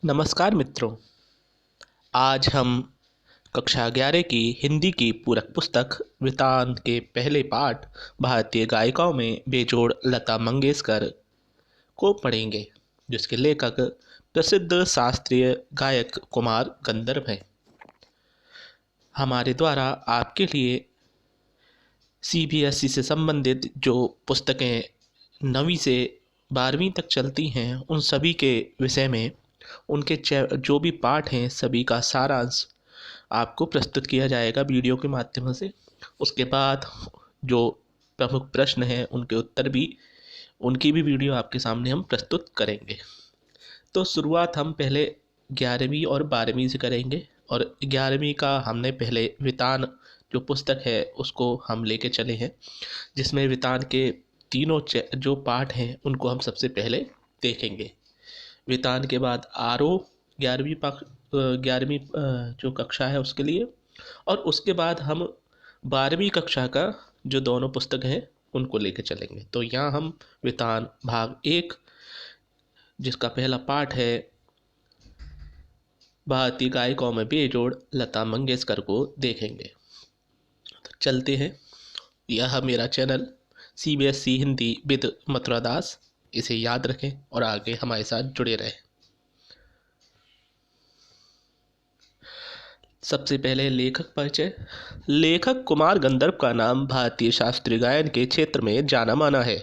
नमस्कार मित्रों। आज हम कक्षा 11 की हिंदी की पूरक पुस्तक वृतांत के पहले पाठ भारतीय गायिकाओं में बेजोड़ लता मंगेशकर को पढ़ेंगे, जिसके लेखक प्रसिद्ध शास्त्रीय गायक कुमार गंधर्व हैं। हमारे द्वारा आपके लिए सीबीएसई से संबंधित जो पुस्तकें 9वीं से 12वीं तक चलती हैं, उन सभी के विषय में उनके जो भी पाठ हैं सभी का सारांश आपको प्रस्तुत किया जाएगा वीडियो के माध्यम से। उसके बाद जो प्रमुख प्रश्न हैं उनके उत्तर भी उनकी भी वीडियो आपके सामने हम प्रस्तुत करेंगे। तो शुरुआत हम पहले 11वीं और 12वीं से करेंगे। और 11वीं का हमने पहले वितान जो पुस्तक है उसको हम लेके चले हैं, जिसमें वितान के तीनों जो पाठ हैं उनको हम सबसे पहले देखेंगे। वितान के बाद आरोह 11वीं जो कक्षा है उसके लिए, और उसके बाद हम 12वीं कक्षा का जो दोनों पुस्तक हैं उनको लेके चलेंगे। तो यहाँ हम वितान भाग 1 जिसका पहला पाठ है भारतीय गायकों में बेजोड़ लता मंगेशकर को देखेंगे। तो चलते हैं। यह मेरा channel CBSE Hindi with Mathura Das, इसे याद रखें और आगे हमारे साथ जुड़े रहें। सबसे पहले लेखक परिचय। लेखक कुमार गंधर्व का नाम भारतीय शास्त्रीय गायन के क्षेत्र में जाना माना है।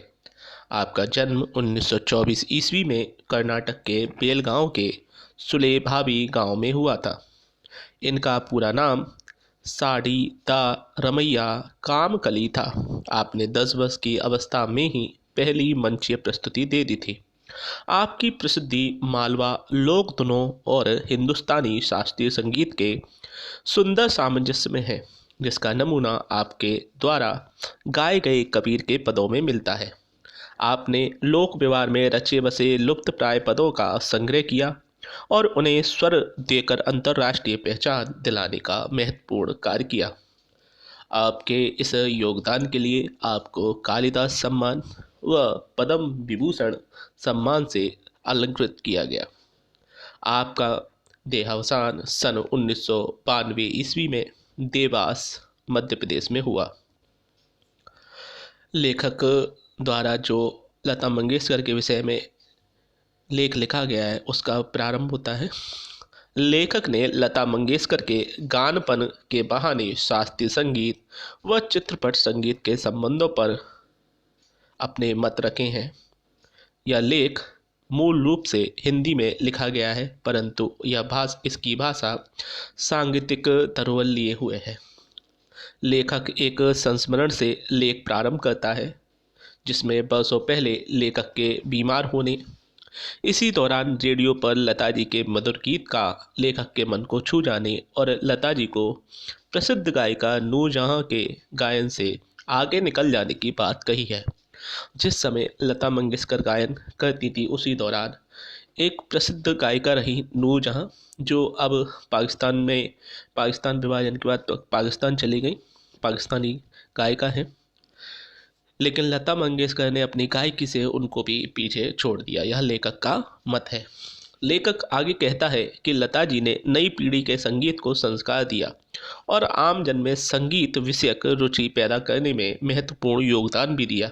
आपका जन्म 1924 ईस्वी में कर्नाटक के बेलगांव के सुलेभावी गांव में हुआ था। इनका पूरा नाम साड़ी दा रमैया कामकली था। आपने 10 वर्ष की अवस्था में ही पहली मंचीय प्रस्तुति दे दी थी। आपकी प्रसिद्धि मालवा लोक धुनों और हिंदुस्तानी शास्त्रीय संगीत के सुंदर सामंजस्य में है, जिसका नमूना आपके द्वारा गाए गए कबीर के पदों में मिलता है। आपने लोक व्यवहार में रचे बसे लुप्त प्राय पदों का संग्रह किया और उन्हें स्वर देकर अंतर्राष्ट्रीय पहचान दिलाने का महत्वपूर्ण कार्य किया। आपके इस योगदान के लिए आपको कालिदास सम्मान व पद्म विभूषण सम्मान से अलंकृत किया गया। आपका देहावसान सन 1992 ईस्वी में देवास मध्य प्रदेश में हुआ। लेखक द्वारा जो लता मंगेशकर के विषय में लेख लिखा गया है उसका प्रारंभ होता है। लेखक ने लता मंगेशकर के गानपन के बहाने शास्त्रीय संगीत व चित्रपट संगीत के संबंधों पर अपने मत रखे हैं। यह लेख मूल रूप से हिंदी में लिखा गया है, परंतु इसकी भाषा सांगीतिक धरोहर लिए हुए है। लेखक एक संस्मरण से लेख प्रारंभ करता है, जिसमें वर्षों पहले लेखक के बीमार होने, इसी दौरान रेडियो पर लता जी के मधुर गीत का लेखक के मन को छू जाने और लता जी को प्रसिद्ध गायिका नूरजहां के गायन से आगे निकल जाने की बात कही है। जिस समय लता मंगेशकर गायन करती थी उसी दौरान एक प्रसिद्ध गायिका रही नूरजहां, जो अब पाकिस्तान विभाजन के बाद तो पाकिस्तान चली गई, पाकिस्तानी गायिका हैं। लेकिन लता मंगेशकर ने अपनी गायकी से उनको भी पीछे छोड़ दिया, यह लेखक का मत है। लेखक आगे कहता है कि लता जी ने नई पीढ़ी के संगीत को संस्कार दिया और आम जन में संगीत विषयक रुचि पैदा करने में महत्वपूर्ण योगदान भी दिया।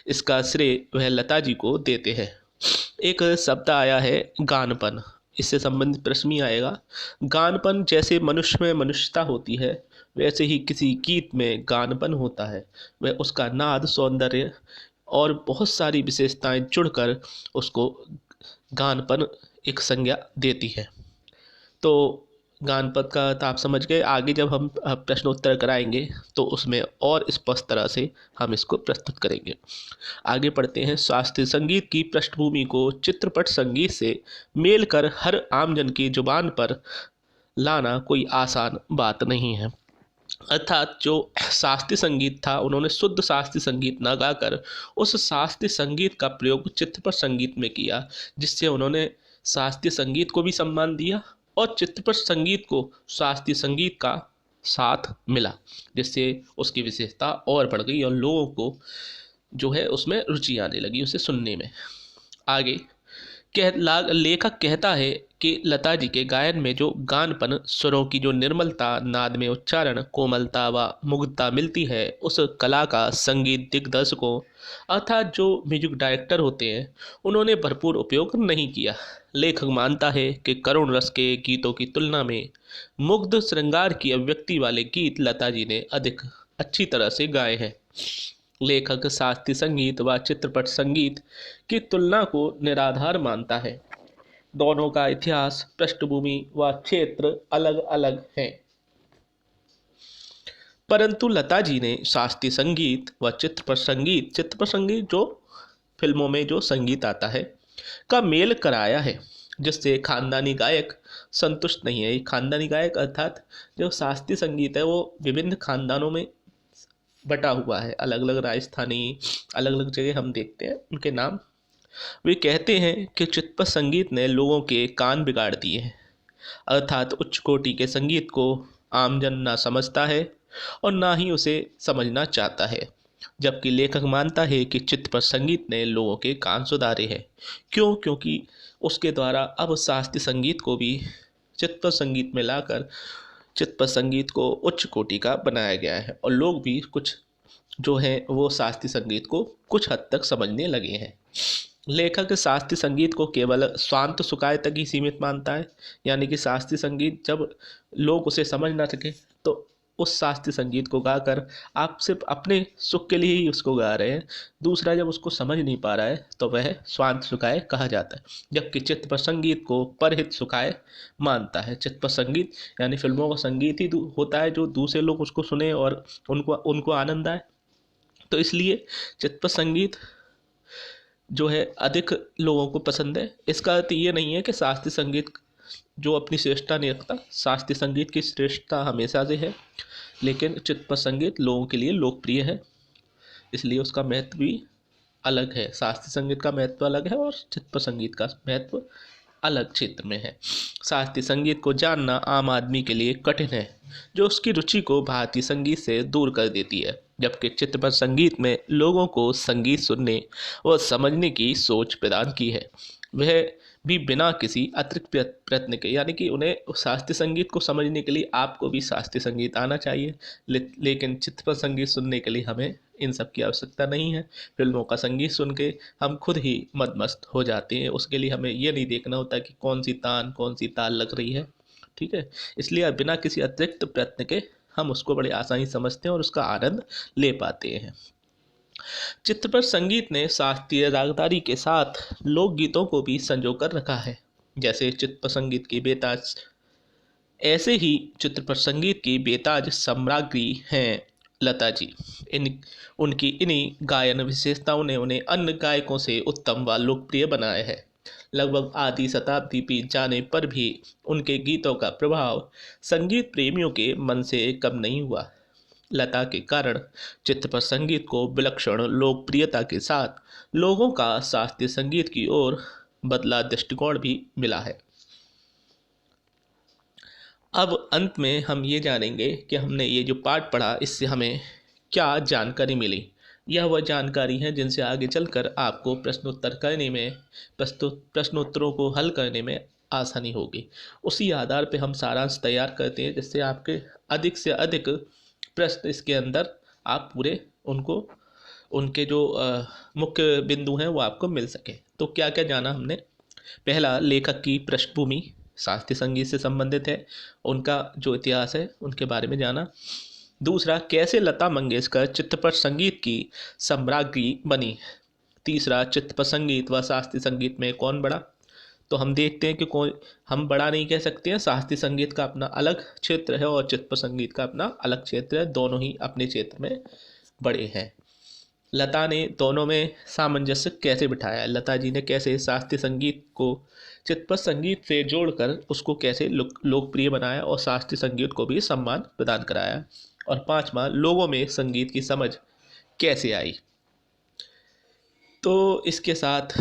इसका श्रेय वह लता जी को देते हैं। एक शब्द आया है गानपन, इससे संबंधित प्रश्न भी आएगा। गानपन जैसे मनुष्य में मनुष्यता होती है, वैसे ही किसी गीत में गानपन होता है। वह उसका नाद, सौंदर्य और बहुत सारी विशेषताएं जुड़कर उसको गानपन एक संज्ञा देती है। तो गानपद का तो आप समझ गए। आगे जब हम प्रश्नोत्तर कराएंगे तो उसमें और स्पष्ट तरह से हम इसको प्रस्तुत करेंगे। आगे पढ़ते हैं। शास्त्रीय संगीत की पृष्ठभूमि को चित्रपट संगीत से मेल कर हर आमजन की जुबान पर लाना कोई आसान बात नहीं है। अर्थात जो शास्त्रीय संगीत था, उन्होंने शुद्ध शास्त्रीय संगीत न गाकर उस शास्त्रीय संगीत का प्रयोग चित्रपट संगीत में किया, जिससे उन्होंने शास्त्रीय संगीत को भी सम्मान दिया और चित्रपट संगीत को शास्त्रीय संगीत का साथ मिला, जिससे उसकी विशेषता और बढ़ गई और लोगों को जो है उसमें रुचि आने लगी उसे सुनने में। आगे लेखक कहता है कि लता जी के गायन में जो गानपन, स्वरों की जो निर्मलता, नाद में उच्चारण, कोमलता व मुग्धता मिलती है, उस कला का संगीत दिग्दर्शकों अर्थात जो म्यूजिक डायरेक्टर होते हैं, उन्होंने भरपूर उपयोग नहीं किया। लेखक मानता है कि करुण रस के गीतों की तुलना में मुग्ध श्रृंगार की अभिव्यक्ति वाले गीत लता जी ने अधिक अच्छी तरह से गाए हैं। लेखक शास्त्रीय संगीत व चित्रपट संगीत की तुलना को निराधार मानता है। दोनों का इतिहास, पृष्ठभूमि व क्षेत्र अलग अलग हैं, परंतु लता जी ने शास्त्रीय संगीत व चित्रपट संगीत जो फिल्मों में जो संगीत आता है का मेल कराया है, जिससे खानदानी गायक संतुष्ट नहीं है। खानदानी गायक अर्थात जो शास्त्रीय संगीत है वो विभिन्न खानदानों में बटा हुआ है, अलग अलग राजस्थानी, अलग अलग जगह हम देखते हैं उनके नाम। वे कहते हैं कि चित्पट संगीत ने लोगों के कान बिगाड़ दिए हैं, अर्थात उच्च कोटि के संगीत को आमजन ना समझता है और ना ही उसे समझना चाहता है। जबकि लेखक मानता है कि चित्पट संगीत ने लोगों के कान सुधारे हैं। क्योंकि उसके द्वारा अब शास्त्रीय संगीत को भी चित्पट संगीत में लाकर चित्पट संगीत को उच्च कोटि का बनाया गया है और लोग भी कुछ जो है वो शास्त्रीय संगीत को कुछ हद तक समझने लगे हैं। लेखक शास्त्रीय संगीत को केवल स्वांत सुखाय तक ही सीमित मानता है, यानी कि शास्त्रीय संगीत जब लोग उसे समझ ना सके तो उस शास्त्रीय संगीत को गाकर आप सिर्फ अपने सुख के लिए ही उसको गा रहे हैं। दूसरा जब उसको समझ नहीं पा रहा है तो वह स्वांत सुखाय कहा जाता है। जबकि चित्तपट संगीत को परहित सुखाय मानता है। चित्तपट संगीत यानी फिल्मों का संगीत ही होता है जो दूसरे लोग उसको सुने और उनको उनको आनंद आए। तो इसलिए चित्तपट संगीत जो है अधिक लोगों को पसंद है। इसका अर्थ ये नहीं है कि शास्त्रीय संगीत जो अपनी श्रेष्ठता नहीं रखता, शास्त्रीय संगीत की श्रेष्ठता हमेशा से है, लेकिन चित्तपट संगीत लोगों के लिए लोकप्रिय है, इसलिए उसका महत्व भी अलग है। शास्त्रीय संगीत का महत्व अलग है और चित्तपट संगीत का महत्व अलग क्षेत्र में है। शास्त्रीय संगीत को जानना आम आदमी के लिए कठिन है, जो उसकी रुचि को भारतीय संगीत से दूर कर देती है। जबकि चित्रपट संगीत में लोगों को संगीत सुनने व समझने की सोच प्रदान की है, वह भी बिना किसी अतिरिक्त प्रयत्न के, यानी कि उन्हें शास्त्रीय संगीत को समझने के लिए आपको भी शास्त्रीय संगीत आना चाहिए, लेकिन चित्रपट संगीत सुनने के लिए हमें इन सब की आवश्यकता नहीं है। फिल्मों का संगीत सुन के हम खुद ही मदमस्त हो जाते हैं, उसके लिए हमें ये नहीं देखना होता कि कौन सी तान कौन सी ताल लग रही है, ठीक है। इसलिए बिना किसी अतिरिक्त प्रयत्न के हम उसको बड़े आसानी समझते हैं और उसका आनंद ले पाते हैं। चित्रपट संगीत ने शास्त्रीय रागदारी के साथ लोकगीतों को भी संजो कर रखा है। जैसे चित्रपट संगीत की बेताज, ऐसे ही चित्रपट संगीत की बेताज सम्राज्ञी हैं लता जी। उनकी इन्हीं गायन विशेषताओं ने उन्हें अन्य गायकों से उत्तम व लोकप्रिय बनाया है। लगभग आधी शताब्दी बीत जाने पर भी उनके गीतों का प्रभाव संगीत प्रेमियों के मन से कम नहीं हुआ। लता के कारण चित्रपट संगीत को विलक्षण लोकप्रियता के साथ लोगों का शास्त्रीय संगीत की ओर बदला दृष्टिकोण भी मिला है। अब अंत में हम ये जानेंगे कि हमने ये जो पाठ पढ़ा इससे हमें क्या जानकारी मिली। यह वह जानकारी है जिनसे आगे चलकर आपको प्रश्नोत्तर करने में, प्रश्नोत्तरों को हल करने में आसानी होगी। उसी आधार पे हम सारांश तैयार करते हैं, जिससे आपके अधिक से अधिक प्रश्न इसके अंदर आप पूरे उनको उनके जो मुख्य बिंदु हैं वो आपको मिल सके। तो क्या क्या जाना हमने? पहला, लेखक की पृष्ठभूमि शास्त्रीय संगीत से संबंधित है, उनका जो इतिहास है उनके बारे में जाना। दूसरा, कैसे लता मंगेशकर चित्रपट संगीत की सम्राज्ञी बनी। तीसरा, चित्रपट संगीत व शास्त्रीय संगीत में कौन बड़ा। तो हम देखते हैं कि कोई हम बड़ा नहीं कह सकते हैं। शास्त्रीय संगीत का अपना अलग क्षेत्र है और चित्रपट संगीत का अपना अलग क्षेत्र है, दोनों ही अपने क्षेत्र में बड़े हैं। लता ने दोनों में सामंजस्य कैसे बिठाया, लता जी ने कैसे शास्त्रीय संगीत को चित्रपट संगीत से जोड़कर उसको कैसे लोकप्रिय बनाया और शास्त्रीय संगीत को भी सम्मान प्रदान कराया। और पांचवा, लोगों में संगीत की समझ कैसे आई। तो इसके साथ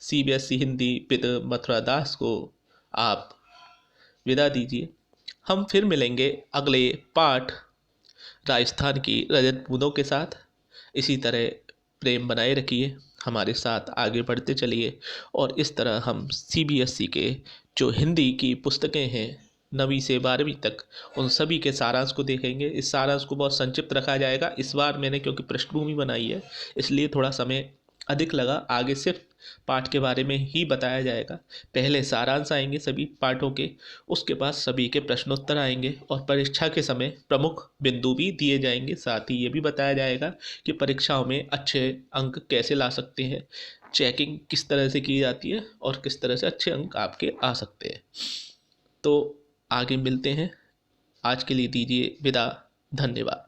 CBSE हिंदी विद मथुरा दास को आप विदा दीजिए। हम फिर मिलेंगे अगले पाठ राजस्थान की रजत बूंदों के साथ। इसी तरह प्रेम बनाए रखिए, हमारे साथ आगे बढ़ते चलिए और इस तरह हम CBSE के जो हिंदी की पुस्तकें हैं 9वीं से 12वीं तक, उन सभी के सारांश को देखेंगे। इस सारांश को बहुत संक्षिप्त रखा जाएगा। इस बार मैंने क्योंकि पृष्ठभूमि बनाई है इसलिए थोड़ा समय अधिक लगा। आगे सिर्फ पाठ के बारे में ही बताया जाएगा। पहले सारांश आएंगे सभी पाठों के, उसके बाद सभी के प्रश्नोत्तर आएंगे और परीक्षा के समय प्रमुख बिंदु भी दिए जाएंगे। साथ ही ये भी बताया जाएगा कि परीक्षाओं में अच्छे अंक कैसे ला सकते हैं, चेकिंग किस तरह से की जाती है और किस तरह से अच्छे अंक आपके आ सकते हैं। तो आगे मिलते हैं। आज के लिए दीजिए विदा। धन्यवाद।